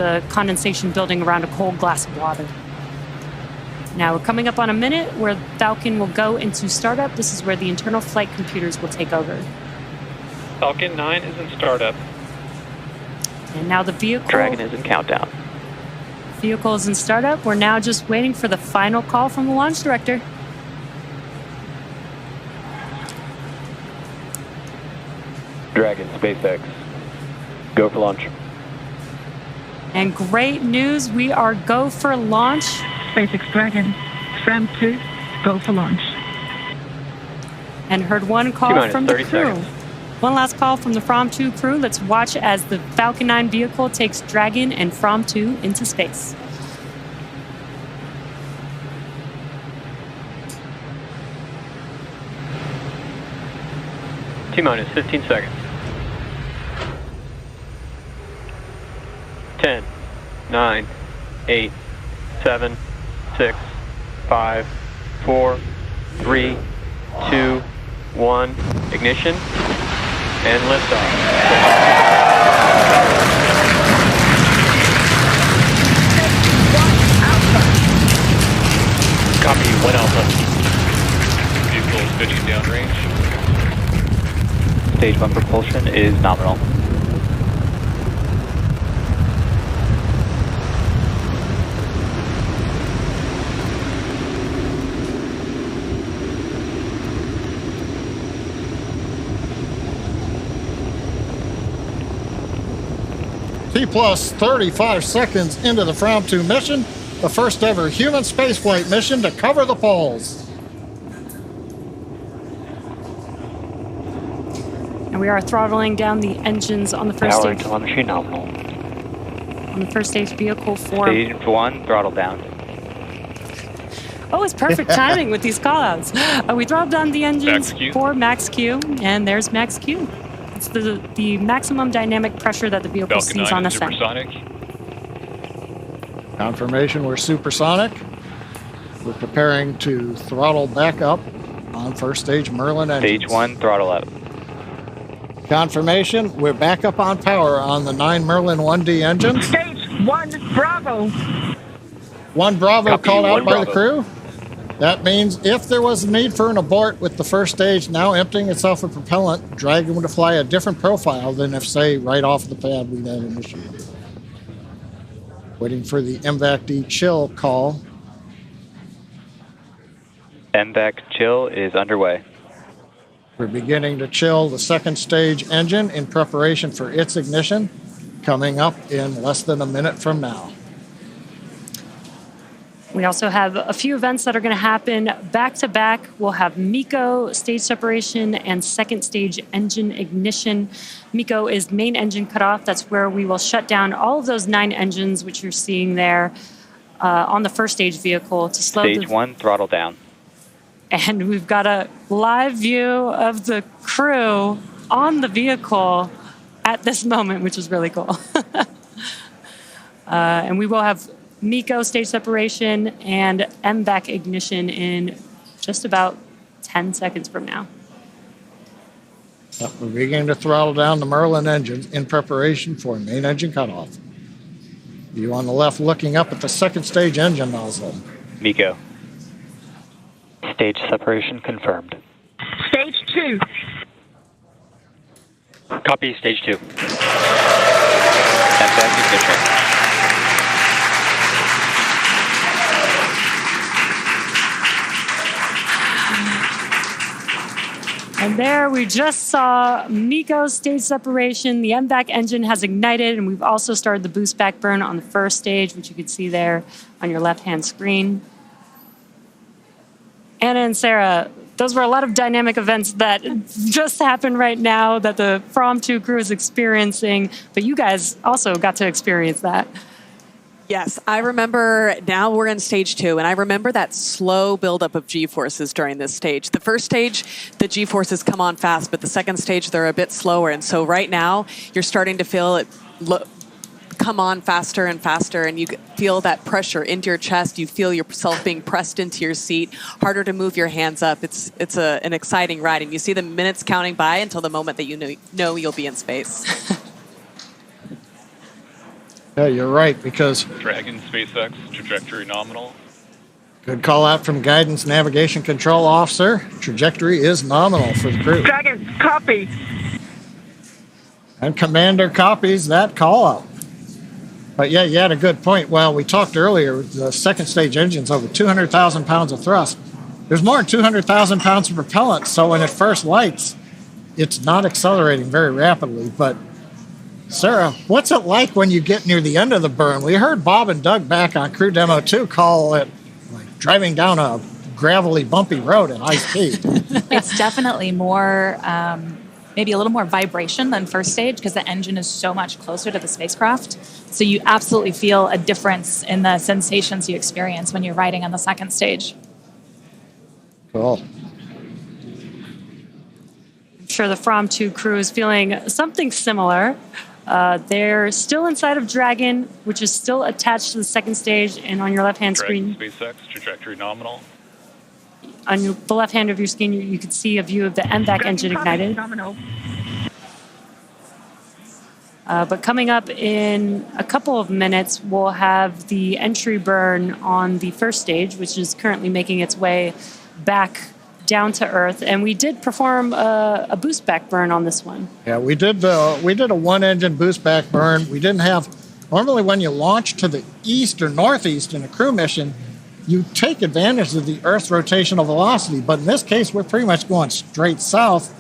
the condensation building around a cold glass of water. Now we're coming up on a minute where Falcon will go into startup. This is where the internal flight computers will take over. Falcon 9 is in startup. And now the vehicle... Dragon is in countdown. Vehicle is in startup. We're now just waiting for the final call from the launch director. Dragon, SpaceX. Go for launch. And great news, we are go for launch. SpaceX Dragon, Fram 2, go for launch. And heard one call from the crew. Seconds. One last call from the From 2 crew. Let's watch as the Falcon 9 vehicle takes Dragon and From 2 into space. T-minus 15 seconds. 10, 9, 8, 7, 6, 5, 4, 3, 2, 1. Ignition and liftoff. Copy, 1 Alpha. Vehicle is pitching downrange. Stage 1 propulsion is nominal. T plus 35 seconds into the From 2 mission, the first ever human spaceflight mission to cover the poles. And we are throttling down the engines on the first Power stage. telemetry nominal. On the first stage vehicle for... Stage 1, throttle down. Oh, it's perfect timing with these callouts. We throttled down the engines for max Q, and there's max Q. It's the maximum dynamic pressure that the vehicle Falcon sees 9 on is ascent. supersonic. Confirmation we're supersonic. We're preparing to throttle back up on first stage Merlin engines. Stage 1, throttle up. Confirmation we're back up on power on the 9 Merlin 1D engines. Stage 1 Bravo. 1 Bravo Copy, called out 1 by Bravo. the crew. That means if there was a need for an abort with the first stage now emptying itself of propellant, Dragon would fly a different profile than if, say, right off the pad we'd had initiated. Waiting for the MVAC-D chill call. MVAC chill is underway. We're beginning to chill the second stage engine in preparation for its ignition, coming up in less than a minute from now. We also have a few events that are going to happen back to back. We'll have MECO stage separation and second stage engine ignition. MECO is main engine cutoff. That's where we will shut down all of those 9 engines, which you're seeing there on the first stage vehicle to slow Stage 1, throttle down. And we've got a live view of the crew on the vehicle at this moment, which is really cool. And we will have MECO stage separation and MVAC ignition in just about 10 seconds from now. We're beginning to throttle down the Merlin engines in preparation for main engine cutoff. You on the left looking up at the second stage engine nozzle. MECO. Stage separation confirmed. Stage 2. Copy, stage 2. MVAC ignition. And there we just saw MECO stage separation. The MVAC engine has ignited, and we've also started the boost back burn on the first stage, which you can see there on your left-hand screen. Anna and Sarah, those were a lot of dynamic events that just happened right now that the From 2 crew is experiencing, but you guys also got to experience that. Yes, I remember. Now we're in stage 2, and I remember that slow buildup of G-forces during this stage. The first stage, the G-forces come on fast, but the second stage, they're a bit slower. And so right now, you're starting to feel it come on faster and faster, and you feel that pressure into your chest. You feel yourself being pressed into your seat, harder to move your hands up. It's an exciting ride, and you see the minutes counting by until the moment that you know you'll be in space. Yeah, you're right, because Dragon SpaceX, trajectory nominal. good call out from Guidance Navigation Control Officer. Trajectory is nominal for the crew. Dragon, copy. And Commander copies that call out. But yeah, you had a good point. Well, we talked earlier, the second stage engine's over 200,000 pounds of thrust. There's more than 200,000 pounds of propellant, so when it first lights, it's not accelerating very rapidly. But Sarah, what's it like when you get near the end of the burn? We heard Bob and Doug back on Crew Demo 2 call it like driving down a gravelly, bumpy road at high speed. It's definitely more, maybe a little more vibration than first stage because the engine is so much closer to the spacecraft. So you absolutely feel a difference in the sensations you experience when you're riding on the second stage. Cool. I'm sure the From 2 crew is feeling something similar. They're still inside of Dragon, which is still attached to the second stage, and on your left-hand Dragon screen, SpaceX, trajectory nominal. on the left hand of your screen, you can see a view of the MVAC engine ignited. Nominal. But coming up in a couple of minutes, we'll have the entry burn on the first stage, which is currently making its way back down to Earth. And we did perform a boost back burn on this one. Yeah, we did a one-engine boost back burn. We didn't have, normally when you launch to the east or northeast in a crew mission, you take advantage of the Earth's rotational velocity. But in this case, we're pretty much going straight south,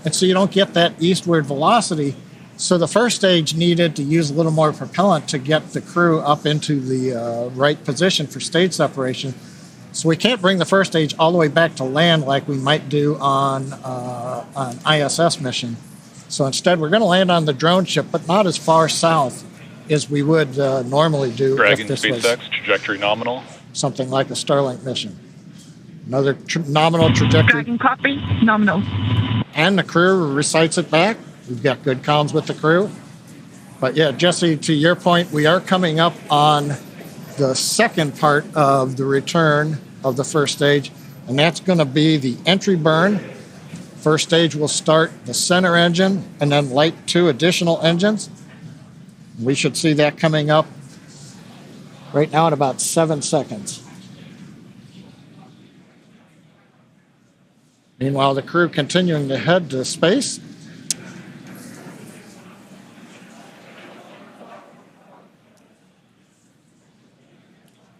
and so you don't get that eastward velocity. So the first stage needed to use a little more propellant to get the crew up into the right position for stage separation. So we can't bring the first stage all the way back to land like we might do on an ISS mission. So instead, we're going to land on the drone ship, but not as far south as we would normally do Dragon if this SpaceX, was trajectory nominal. something like a Starlink mission. Another nominal trajectory. Dragon, copy. Nominal. And the crew recites it back. We've got good comms with the crew. But yeah, Jesse, to your point, we are coming up on the second part of the return of the first stage, and that's going to be the entry burn. First stage will start the center engine and then light 2 additional engines. We should see that coming up right now in about 7 seconds. Meanwhile, the crew continuing to head to space.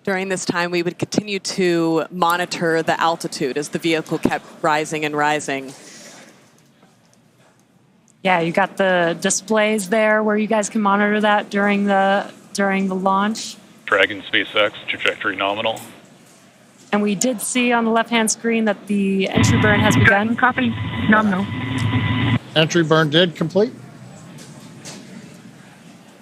During this time, we would continue to monitor the altitude as the vehicle kept rising and rising. Yeah, you got the displays there where you guys can monitor that during the launch. Dragon SpaceX, trajectory nominal. And we did see on the left-hand screen that the entry burn has Dragon, begun. copy. Nominal. Entry burn did complete.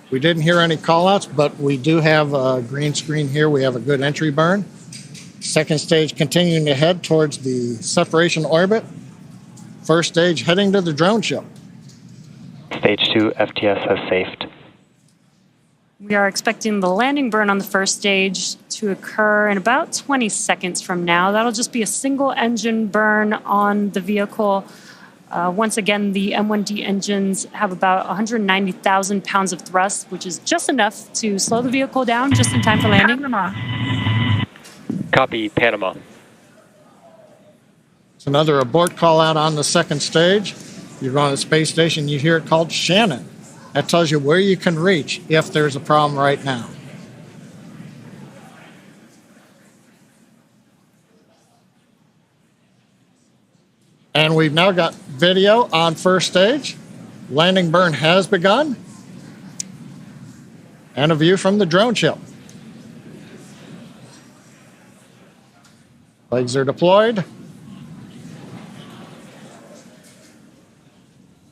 We didn't hear any callouts, but we do have a green screen here. We have a good entry burn. Second stage continuing to head towards the separation orbit. First stage heading to the drone ship. Stage 2 FTS has safed. We are expecting the landing burn on the first stage to occur in about 20 seconds from now. That'll just be a single engine burn on the vehicle. Once again, the M1D engines have about 190,000 pounds of thrust, which is just enough to slow the vehicle down just in time for landing. Panama. Copy, Panama. It's another abort call out on the second stage. You're on the space station, you hear it called Shannon. That tells you where you can reach if there's a problem right now. And we've now got video on first stage. Landing burn has begun. And a view from the drone ship. Legs are deployed.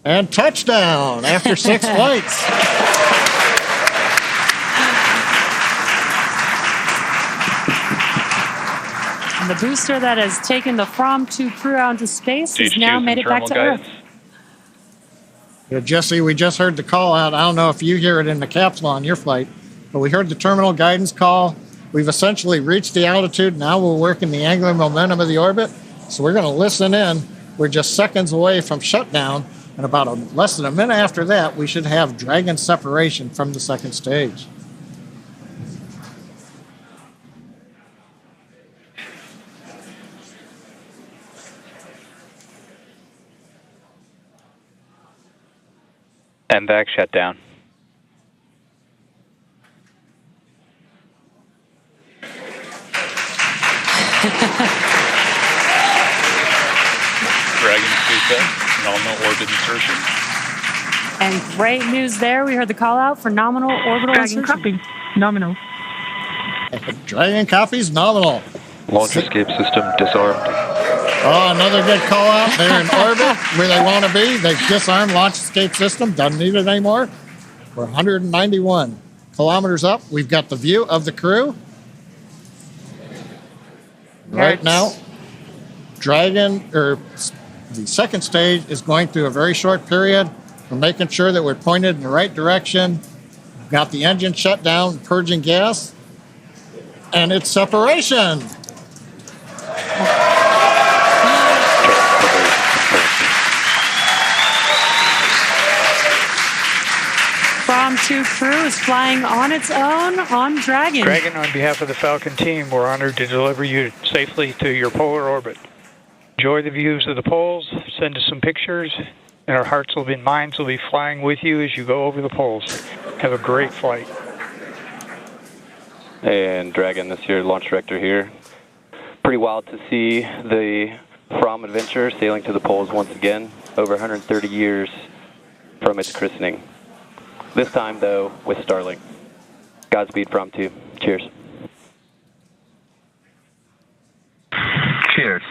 And touchdown after 6 flights. And the booster that has taken the From 2 crew out into space has now made it back to Earth. Yeah, Jesse, we just heard the call out. I don't know if you hear it in the capsule on your flight, but we heard the terminal guidance call. We've essentially reached the altitude. Now we're working the angular momentum of the orbit. So we're going to listen in. We're just seconds away from shutdown. And about less than a minute after that, we should have Dragon separation from the second stage. MVAC shut down. Dragon SpaceX, nominal orbit insertion. And great news there. We heard the call out for nominal orbital Dragon insertion. copy. Nominal. Dragon copies nominal. Launch escape system disarmed. Oh, another good call out. They're in orbit where they want to be. They've disarmed launch escape system. Doesn't need it anymore. We're 191 kilometers up. We've got the view of the crew. Right now, Dragon, or the second stage, is going through a very short period. We're making sure that we're pointed in the right direction. Got the engine shut down, purging gas, and it's separation. From 2 crew is flying on its own on Dragon. Dragon, on behalf of the Falcon team, we're honored to deliver you safely to your polar orbit. Enjoy the views of the poles, send us some pictures, and our hearts and minds will be flying with you as you go over the poles. Have a great flight. And Dragon, this year, launch director here. Pretty wild to see the From adventure sailing to the poles once again, over 130 years from its christening. This time, though, with Starlink. Godspeed, From 2. Cheers. Cheers.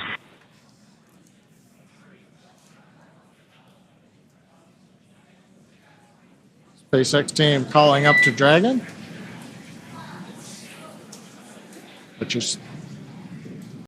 SpaceX team calling up to Dragon. But